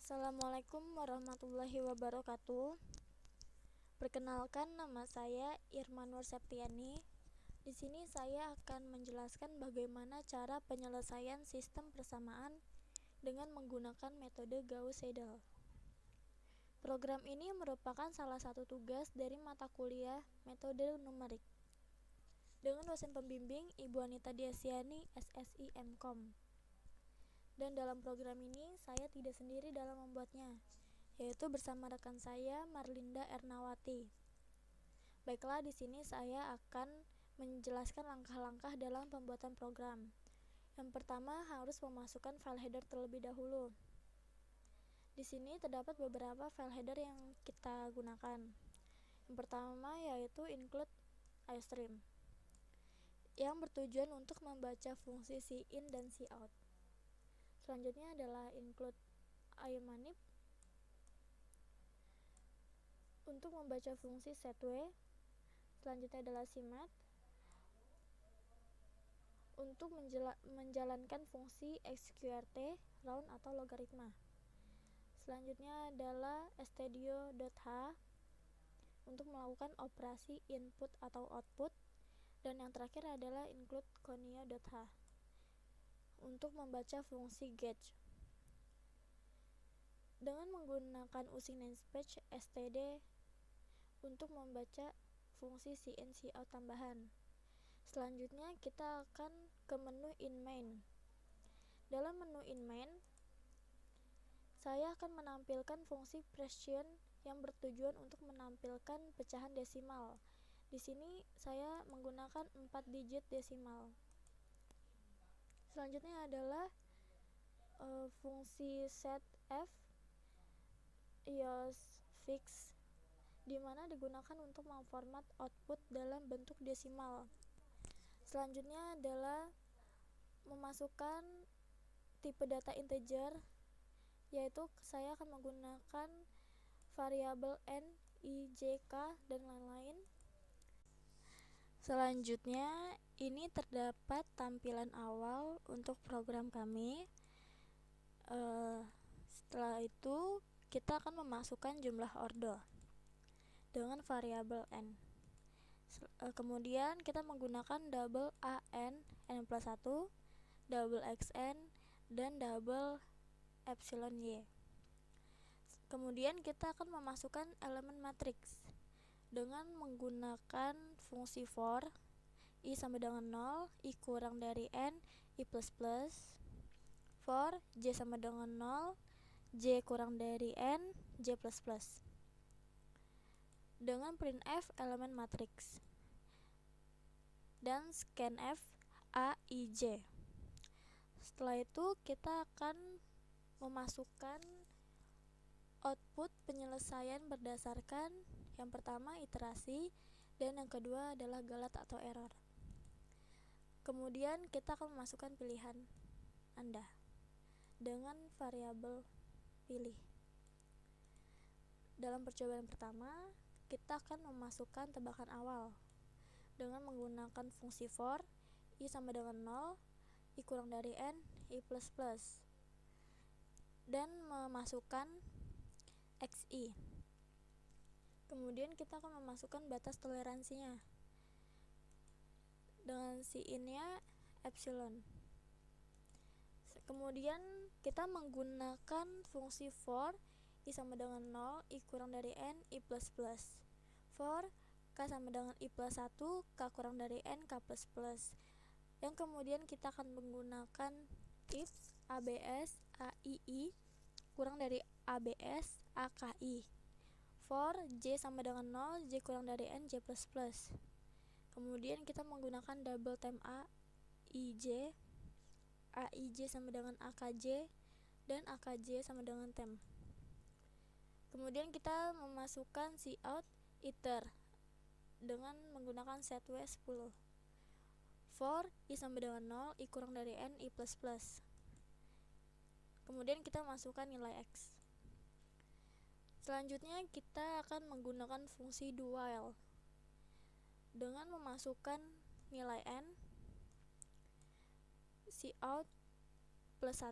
Assalamualaikum warahmatullahi wabarakatuh. Perkenalkan, nama saya Irma Nur Septiani. Di sini saya akan menjelaskan bagaimana cara penyelesaian sistem persamaan dengan menggunakan metode Gauss-Seidel. Program ini merupakan salah satu tugas dari mata kuliah metode numerik dengan dosen pembimbing Ibu Anita Diasiani, SSI MKom. Dan dalam program ini saya tidak sendiri dalam membuatnya, yaitu bersama rekan saya Marlinda Ernawati. Baiklah, di sini saya akan menjelaskan langkah-langkah dalam pembuatan program. Yang pertama, harus memasukkan file header terlebih dahulu. Di sini terdapat beberapa file header yang kita gunakan. Yang pertama yaitu include iostream, yang bertujuan untuk membaca fungsi cin dan cout. Selanjutnya adalah include iomanip untuk membaca fungsi setw. Selanjutnya adalah cmat untuk menjalankan fungsi sqrt, round atau logaritma. Selanjutnya adalah stdio.h untuk melakukan operasi input atau output. Dan yang terakhir adalah include conio.h untuk membaca fungsi gauge. Dengan menggunakan using namespace std untuk membaca fungsi cin cout tambahan. Selanjutnya kita akan ke menu inMain. Dalam menu inMain, saya akan menampilkan fungsi fraction yang bertujuan untuk menampilkan pecahan desimal. Di sini saya menggunakan 4 digit desimal. Selanjutnya adalah fungsi setf iosfix, di mana digunakan untuk memformat output dalam bentuk desimal. Selanjutnya adalah memasukkan tipe data integer, yaitu saya akan menggunakan variabel n, i, j, k, dan lain-lain. Selanjutnya, ini terdapat tampilan awal untuk program kami. Setelah itu, kita akan memasukkan jumlah ordo dengan variabel n. Kemudian kita menggunakan double an, n plus 1, double xn, dan double epsilon y. Kemudian kita akan memasukkan elemen matriks dengan menggunakan fungsi for i sama dengan 0, i kurang dari n, i plus plus, for j sama dengan 0, j kurang dari n, j plus plus, dengan printf elemen matriks, dan scanf a, i, j. Setelah itu kita akan memasukkan output penyelesaian berdasarkan yang pertama iterasi, dan yang kedua adalah galat atau error. Kemudian kita akan memasukkan pilihan Anda dengan variabel pilih. Dalam percobaan pertama, kita akan memasukkan tebakan awal dengan menggunakan fungsi for i sama dengan 0, i kurang dari n, i plus plus, dan memasukkan xi. Kemudian kita akan memasukkan batas toleransinya dengan cin-nya epsilon. Kemudian kita menggunakan fungsi for i sama dengan 0, i kurang dari n, i plus plus, for k sama dengan i plus 1, k kurang dari n, k plus plus. Yang kemudian kita akan menggunakan if abs aii kurang dari abs aki, for j sama dengan 0, j kurang dari n, j plus plus. Kemudian kita menggunakan double temp a, ij, aij sama dengan akj, dan akj sama dengan temp. Kemudian kita memasukkan cout iter dengan menggunakan setw 10, for i sama dengan 0, i kurang dari n, i plus plus. Kemudian kita masukkan nilai x. Selanjutnya kita akan menggunakan fungsi do while dengan memasukkan nilai n, cout plus 1,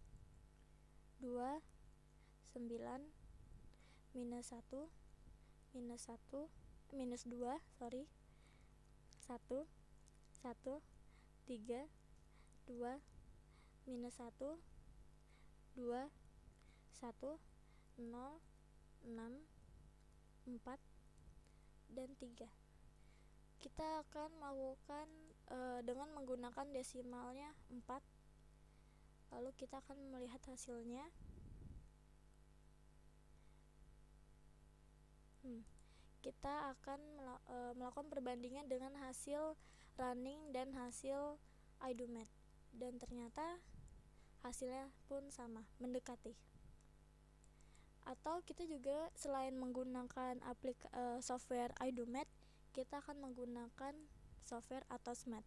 2, 9, minus 1, minus 1, minus 2, 1, 1, 3, 2, minus 1, 2, 1, 0, 6, 4, dan 3. Kita akan melakukan dengan menggunakan desimalnya 4. Lalu kita akan melihat hasilnya. Kita akan melakukan perbandingan dengan hasil running dan hasil iDoMath, dan ternyata hasilnya pun sama, mendekati. Atau kita juga selain menggunakan software iDoMath, kita akan menggunakan software AtosMath.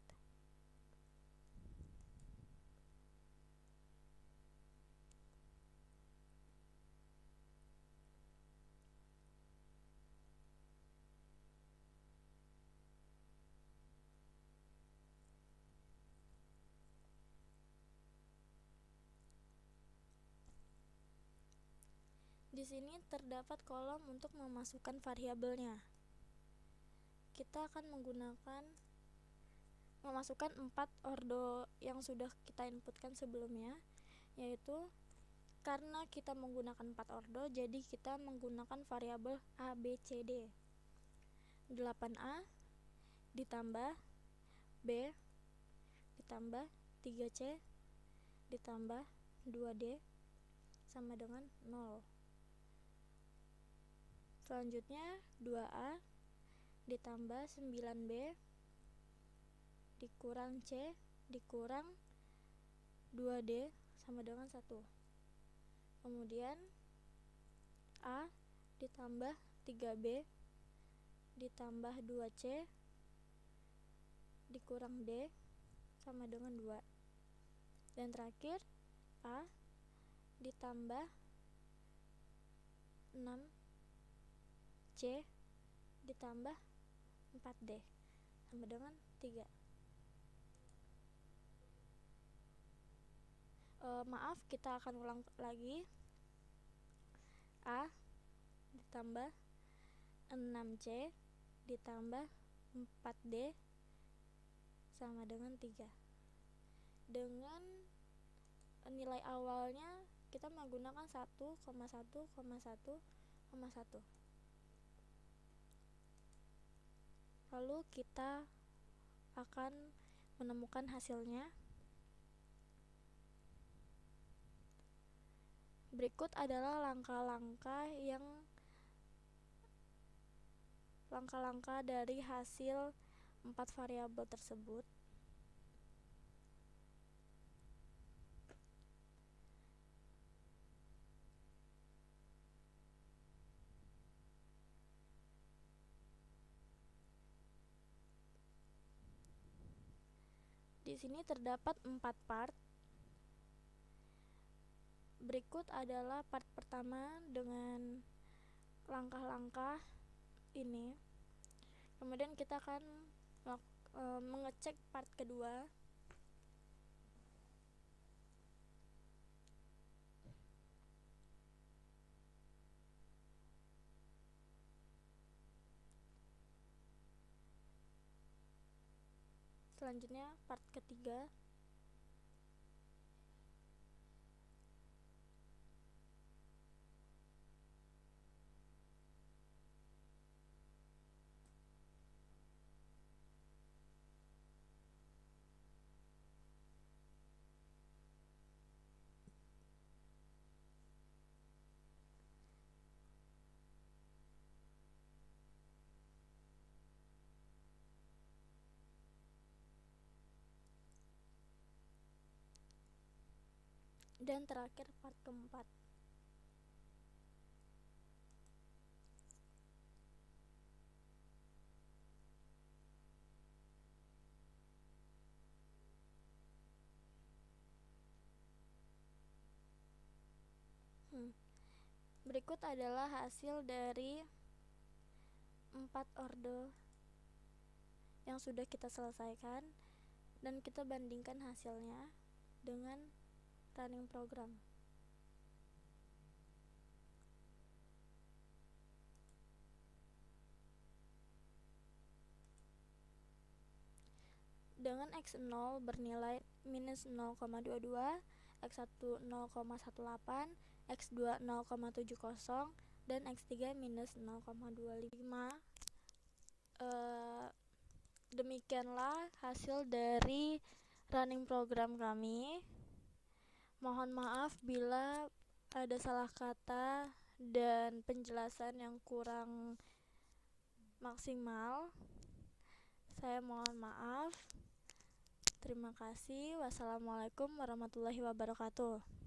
Di sini terdapat kolom untuk memasukkan variabelnya. Kita akan memasukkan 4 ordo yang sudah kita inputkan sebelumnya, yaitu karena kita menggunakan 4 ordo, jadi kita menggunakan variabel A, B, C, D. 8A ditambah B ditambah 3C ditambah 2D sama dengan 0. Selanjutnya 2A ditambah 9B dikurang C dikurang 2D sama dengan 1. Kemudian A ditambah 3B ditambah 2C dikurang D sama dengan 2. Dan terakhir A ditambah 6C ditambah 4D sama dengan 3. Maaf, kita akan ulang lagi. A ditambah 6C ditambah 4D sama dengan 3. Dengan nilai awalnya kita menggunakan 1,1,1,1,1. Lalu kita akan menemukan hasilnya. Berikut adalah langkah-langkah dari hasil 4 variabel tersebut. Di sini terdapat 4 part. Berikut adalah part pertama dengan langkah-langkah ini. Kemudian kita akan mengecek part kedua. Selanjutnya part ketiga. Dan terakhir part keempat. Berikut adalah hasil dari 4 ordo yang sudah kita selesaikan, dan kita bandingkan hasilnya dengan running program. Bilangan X0 bernilai minus 0,22, X1 0,18, X2 0,70, dan X3 minus 0,25. Demikianlah hasil dari running program kami. Mohon maaf bila ada salah kata dan penjelasan yang kurang maksimal. Saya mohon maaf. Terima kasih. Wassalamualaikum warahmatullahi wabarakatuh.